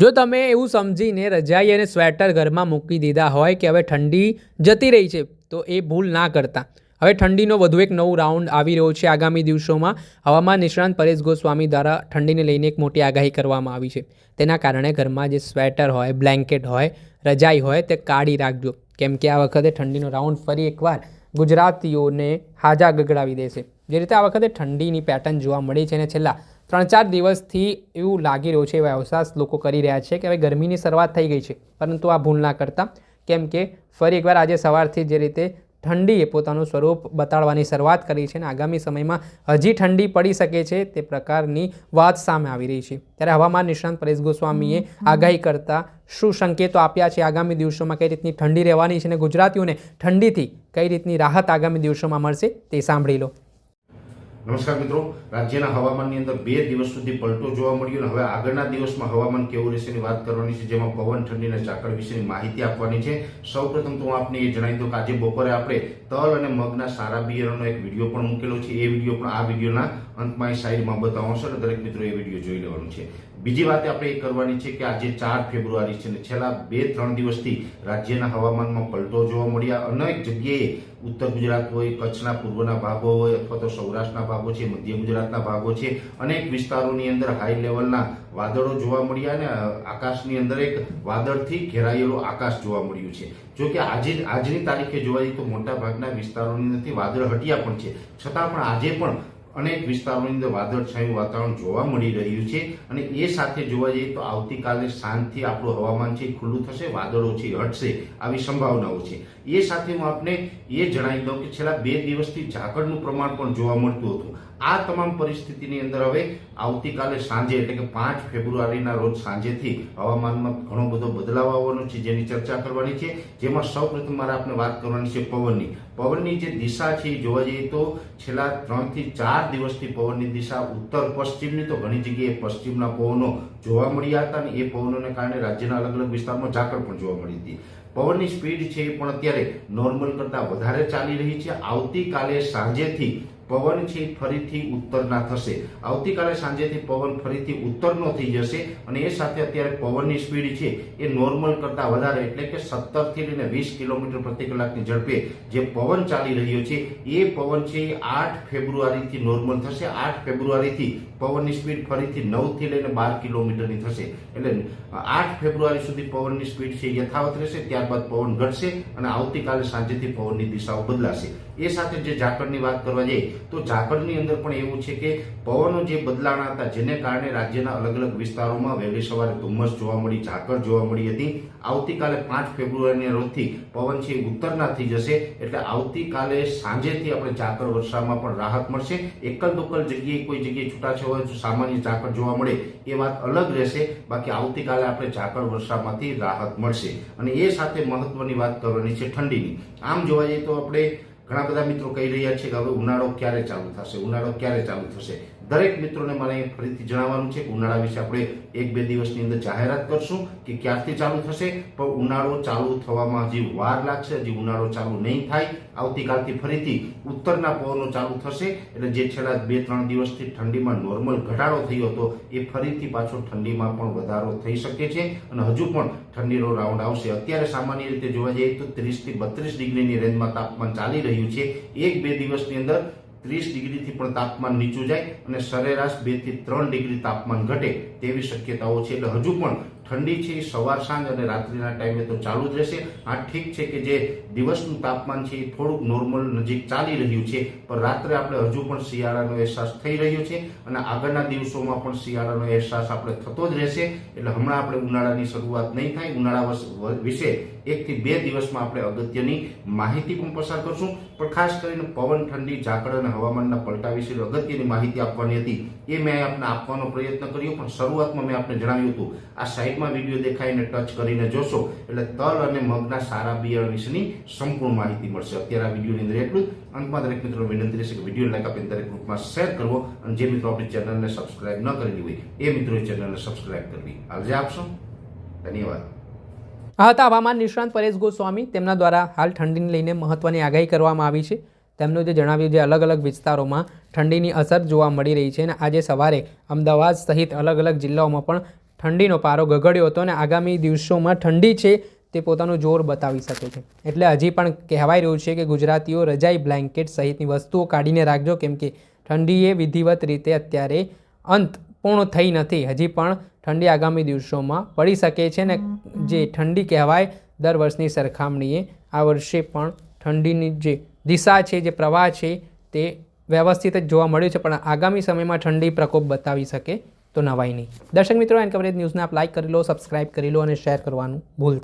જો તમે એવું સમજીને રજાઈ અને સ્વેટર ઘરમાં મૂકી દીધા હોય કે હવે ઠંડી જતી રહી છે તો એ ભૂલ ના કરતા. હવે ઠંડીનો વધુ એક નવો રાઉન્ડ આવી રહ્યો છે આગામી દિવસોમાં. હવામાન નિષ્ણાંત પરેશ ગોસ્વામી દ્વારા ઠંડીને લઈને એક મોટી આગાહી કરવામાં આવી છે. તેના કારણે ઘરમાં જે સ્વેટર હોય, બ્લેન્કેટ હોય, રજાઈ હોય તે કાઢી રાખજો, કેમ કે આ વખતે ઠંડીનો રાઉન્ડ ફરી એકવાર ગુજરાતીઓને હાજા ગગડાવી દેશે. જે રીતે આ વખતે ઠંડીની પેટર્ન જોવા મળી છે અને છેલ્લા 3-4 દિવસથી એવું લાગી રહ્યું છે, એવા અહેસાસ લોકો કરી રહ્યા છે કે હવે ગરમીની શરૂઆત થઈ ગઈ છે. પરંતુ આ ભૂલ ના કરતા, કેમ કે ફરી એકવાર આજે સવારથી જે રીતે ઠંડીએ પોતાનું સ્વરૂપ બતાડવાની શરૂઆત કરી છે અને આગામી સમયમાં હજી ઠંડી પડી શકે છે તે પ્રકારની વાત સામે આવી રહી છે. ત્યારે હવામાન નિષ્ણાંત પરેશ ગોસ્વામીએ આગાહી કરતા શું સંકેતો આપ્યા છે, આગામી દિવસોમાં કઈ રીતની ઠંડી રહેવાની છે અને ગુજરાતીઓને ઠંડીથી કઈ રીતની રાહત આગામી દિવસોમાં મળશે તે સાંભળી લો. નમસ્કાર મિત્રો, રાજ્યના હવામાનની અંદર 2 દિવસ સુધી પલટો જોવા મળ્યો અને હવે આગળના દિવસમાં હવામાન કેવું રહેશેની વાત કરવાની છે, જેમાં પવન, ઠંડી અને ઝાકળ વિશેની માહિતી આપવાની છે. સૌપ્રથમ તો હું આપને એ જણાવી દઉં કે આજે બપોરે આપણે તલ અને મગના સારા બિયારણનો એક વિડીયો પણ મૂકેલો છે. એ વિડીયો પણ આ વિડીયોના અંતમાં સાઈડમાં બતાવવાનો છે અને દરેક મિત્રો એ વિડીયો જોઈ લેવાનું છે. બીજી વાત આપણે એ કરવાની છે કે આજે 4 ફેબ્રુઆરી છે અને છેલ્લા 2-3 દિવસથી રાજ્યના હવામાનમાં પલટો જોવા મળ્યા. અનેક જગ્યાએ ઉત્તર ગુજરાત હોય, કચ્છના પૂર્વના ભાગો હોય અથવા તો સૌરાષ્ટ્રના ભાગો છે, મધ્ય ગુજરાતના ભાગો છે, અનેક વિસ્તારોની અંદર હાઈ લેવલના વાદળો જોવા મળ્યા અને આકાશની અંદર એક વાદળથી ઘેરાયેલો આકાશ જોવા મળ્યું છે. જો કે આજની તારીખે જોવા જઈએ તો મોટા ભાગના વિસ્તારોની અંદરથી વાદળ હટ્યા પણ છે, છતાં પણ આજે પણ અનેક વિસ્તારોની અંદર વાદળછાયું વાતાવરણ જોવા મળી રહ્યું છે. અને એ સાથે જોવા જઈએ તો આવતીકાલે સાંજથી આપણું હવામાન છે ખુલ્લું થશે, વાદળો છે હટશે, આવી સંભાવનાઓ છે. એ સાથે હું આપને એ જણાવી દઉં કે છેલ્લા 2 દિવસથી ઝાકળનું પ્રમાણ પણ જોવા મળતું હતું. આ તમામ પરિસ્થિતિની અંદર હવે આવતીકાલે સાંજે એટલે કે 5 ફેબ્રુઆરીના રોજ સાંજેથી હવામાનમાં ઘણો બધો બદલાવ આવવાનો છે, જેની ચર્ચા કરવાની છે. જેમાં સૌપ્રથમ મારે આપણે વાત કરવાની છે પવનની જે દિશા છે એ જોવા જઈએ તો છેલ્લા 3 થી 4 દિવસથી પવનની દિશા ઉત્તર પશ્ચિમની તો ઘણી જગ્યાએ પશ્ચિમના પવનો જોવા મળ્યા હતા અને એ પવનોને કારણે રાજ્યના અલગ અલગ વિસ્તારમાં ઝાકળ પણ જોવા મળી હતી. પવનની સ્પીડ છે એ પણ અત્યારે નોર્મલ કરતાં વધારે ચાલી રહી છે. આવતીકાલે સાંજેથી પવન છે ફરીથી ઉત્તરના થશે. આવતીકાલે સાંજેથી પવન ફરીથી ઉત્તરનો થઈ જશે અને એ સાથે અત્યારે પવનની સ્પીડ છે એ નોર્મલ કરતાં વધારે એટલે કે 17 થી લઈને 20 કિલોમીટર પ્રતિ કલાકની ઝડપે જે પવન ચાલી રહ્યો છે એ પવન છે 8 ફેબ્રુઆરીથી નોર્મલ થશે. 8 ફેબ્રુઆરીથી પવનની સ્પીડ ફરીથી 9 થી લઈને 12 કિલોમીટરની થશે. એટલે 8 ફેબ્રુઆરી સુધી પવનની સ્પીડ છે યથાવત રહેશે, ત્યારબાદ પવન ઘટશે અને આવતીકાલે સાંજેથી પવનની દિશાઓ બદલાશે. એ સાથે જે ઝાકળની વાત કરવા જઈએ તો ઝાકળની અંદર પણ એવું છે કે પવનો જે બદલાણા હતા જેને કારણે રાજ્યના અલગ અલગ વિસ્તારોમાં વહેલી સવારે ધુમ્મસ જોવા મળી, ઝાકળ જોવા મળી હતી. આવતીકાલે 5 ફેબ્રુઆરીના રોજથી પવન છે ઉત્તરના થઈ જશે એટલે આવતીકાલે સાંજેથી આપણે ઝાકળ વર્ષામાં પણ રાહત મળશે. એકલ દોકલ જગ્યાએ કોઈ જગ્યાએ છૂટાછવાયા સામાન્ય ઝાકળ જોવા મળે એ વાત અલગ રહેશે, બાકી આવતીકાલે આપણે ઝાકળ વર્ષામાંથી રાહત મળશે. અને એ સાથે મહત્વની વાત કરવાની છે ઠંડીની. આમ જોવા જઈએ તો આપણે ઘણા બધા મિત્રો કહી રહ્યા છે કે હવે ઉનાળો ક્યારે ચાલુ થશે. દરેક મિત્રોને મારે ફરીથી જણાવવાનું છે કે ઉનાળા વિશે આપણે 1-2 દિવસની અંદર જાહેરાત કરશું કે ક્યારથી ચાલુ થશે, પણ ઉનાળો ચાલુ થવામાં હજી વાર લાગશે, હજી ઉનાળો ચાલુ નહીં થાય. આવતીકાલથી ફરીથી ઉત્તરના પવનો ચાલુ થશે એટલે જે છેલ્લા 2-3 દિવસથી ઠંડીમાં નોર્મલ ઘટાડો થયો હતો એ ફરીથી પાછો ઠંડીમાં પણ વધારો થઈ શકે છે અને હજુ પણ ઠંડીનો રાઉન્ડ આવશે. અત્યારે સામાન્ય રીતે જોવા જઈએ તો 30 થી 32 ડિગ્રીની રેન્જમાં તાપમાન ચાલી રહ્યું છે. 1-2 દિવસની અંદર 30 ડિગ્રીથી પણ તાપમાન નીચું જાય અને સરેરાશ 2 થી 3 ડિગ્રી તાપમાન ઘટે તેવી શક્યતાઓ છે. એટલે હજુ પણ ઠંડી છે સવાર સાંજ અને રાત્રિના ટાઈમે તો ચાલુ જ રહેશે. હા, ઠીક છે કે જે દિવસનું તાપમાન છે એ થોડુંક નોર્મલ નજીક ચાલી રહ્યું છે, પણ રાત્રે આપણે હજુ પણ શિયાળાનો અહેસાસ થઈ રહ્યો છે અને આગળના દિવસોમાં પણ શિયાળાનો અહેસાસ આપણે થતો જ રહેશે. એટલે હમણાં આપણે ઉનાળાની શરૂઆત નહીં થાય. ઉનાળા વિશે 1 થી 2 દિવસમાં આપણે અગત્યની માહિતી પણ પસાર કરશું, પણ ખાસ કરીને પવન, ઠંડી, ઝાકળ અને હવામાનના પલટા વિશે અગત્યની માહિતી આપવાની હતી એ મેં આપને આપવાનો પ્રયત્ન કર્યો. પણ શરૂઆતમાં મેં આપને જણાવ્યું હતું આ સાઈડમાં વિડીયો દેખાઈને ટચ કરીને જોશો એટલે તલ અને મગના સારા બિયારણ વિશેની સંપૂર્ણ માહિતી મળશે. અત્યારે આ વિડીયોની અંદર એટલું જ. અંતમાં દરેક મિત્રો વિનંતી રહેશે કે વિડીયો લાઈક આપીને દરેક ગ્રુપમાં શેર કરવો અને જે મિત્રો આપણી ચેનલને સબસ્ક્રાઇબ ન કરેલી હોય એ મિત્રોએ ચેનલને સબસ્ક્રાઇબ કરવી. આજે આપશો. ધન્યવાદ. આ હતા હવામાન નિષ્ણાંત પરેશ ગોસ્વામી. તેમના દ્વારા હાલ ઠંડીને લઈને મહત્વની આગાહી કરવામાં આવી છે. તેમનું જે જણાવ્યું જે અલગ અલગ વિસ્તારોમાં ઠંડીની અસર જોવા મળી રહી છે અને આજે સવારે અમદાવાદ સહિત અલગ અલગ જિલ્લાઓમાં પણ ઠંડીનો પારો ગગડ્યો હતો અને આગામી દિવસોમાં ઠંડી છે તે પોતાનું જોર બતાવી શકે છે. એટલે હજી પણ કહેવાય રહ્યું છે કે ગુજરાતીઓ રજાઈ, બ્લેન્કેટ સહિતની વસ્તુઓ કાઢીને રાખજો, કેમ કે ઠંડીએ વિધિવત રીતે અત્યારે અંત પૂર્ણ થઈ નથી. હજી પણ ઠંડી આગામી દિવસોમાં પડી શકે છે અને જે ઠંડી કહેવાય દર વર્ષની સરખામણીએ આ વર્ષે પણ ઠંડીની જે દિશા છે, જે પ્રવાહ છે તે વ્યવસ્થિત જ જોવા મળ્યું છે, પણ આગામી સમયમાં ઠંડી પ્રકોપ બતાવી શકે તો નવાઈ નહીં. દર્શક મિત્રો, એન કવરેજ ન્યૂઝને આપ લાઇક કરી લો, સબસ્ક્રાઇબ કરી લો અને શેર કરવાનું ભૂલતા